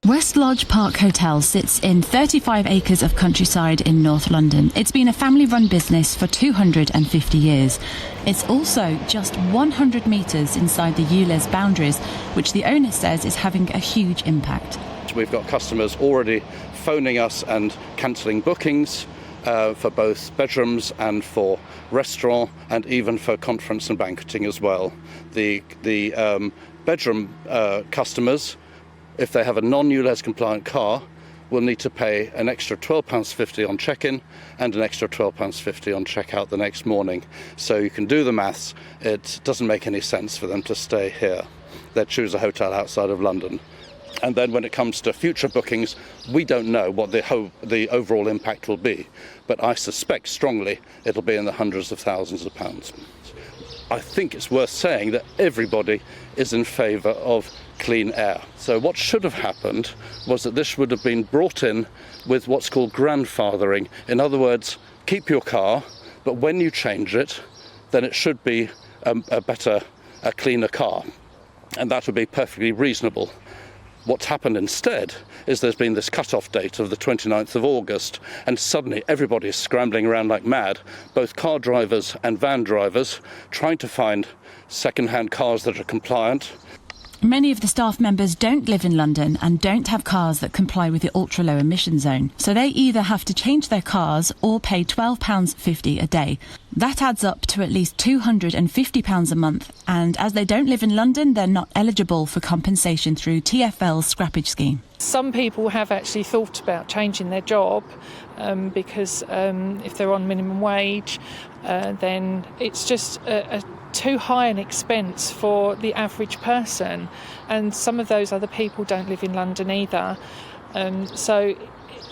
West Lodge Park Hotel sits in 35 acres of countryside in North London. It's been a family-run business for 250 years. It's also just 100 metres inside the ULEZ boundaries, which the owner says is having a huge impact. We've got customers already phoning us and cancelling bookings for both bedrooms and for restaurant and even for conference and banqueting as well. The bedroom customers, if they have a non-ULEZ compliant car, will need to pay an extra £12.50 on check-in and an extra £12.50 on check-out the next morning. So you can do the maths. It doesn't make any sense for them to stay here. They'd choose a hotel outside of London. And then when it comes to future bookings, we don't know what the overall impact will be. But I suspect strongly it'll be in the hundreds of thousands of pounds. I think it's worth saying that everybody is in favour of clean air. So what should have happened was that this would have been brought in with what's called grandfathering. In other words, keep your car, but when you change it, then it should be a cleaner car. And that would be perfectly reasonable. What's happened instead is there's been this cut-off date of the 29th of August, and suddenly everybody is scrambling around like mad, both car drivers and van drivers, trying to find second-hand cars that are compliant. Many of the staff members don't live in London and don't have cars that comply with the ultra-low emission zone, so they either have to change their cars or pay £12.50 a day. That adds up to at least £250 a month, and as they don't live in London, they're not eligible for compensation through TfL's scrappage scheme. Some people have actually thought about changing their job because if they're on minimum wage, then it's just too high an expense for the average person, and some of those other people don't live in London either, so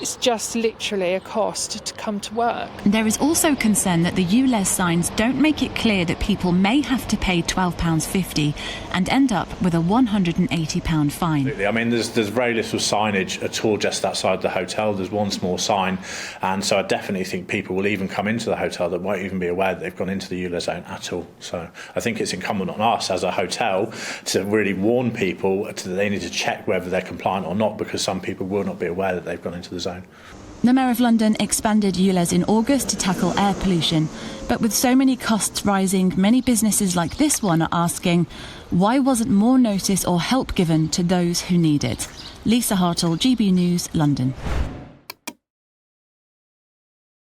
it's just literally a cost to come to work. There is also concern that the ULEZ signs don't make it clear that people may have to pay £12.50 and end up with a £180 fine. I mean, there's very little signage at all just outside the hotel. There's one small sign, and so I definitely think people will even come into the hotel that won't even be aware that they've gone into the ULEZ zone at all. So I think it's incumbent on us as a hotel to really warn people that they need to check whether they're compliant or not, because some people will not be aware that they've gone into the zone. The Mayor of London expanded ULEZ in August to tackle air pollution, but with so many costs rising, many businesses like this one are asking, why wasn't more notice or help given to those who need it? Lisa Hartle, GB News, London.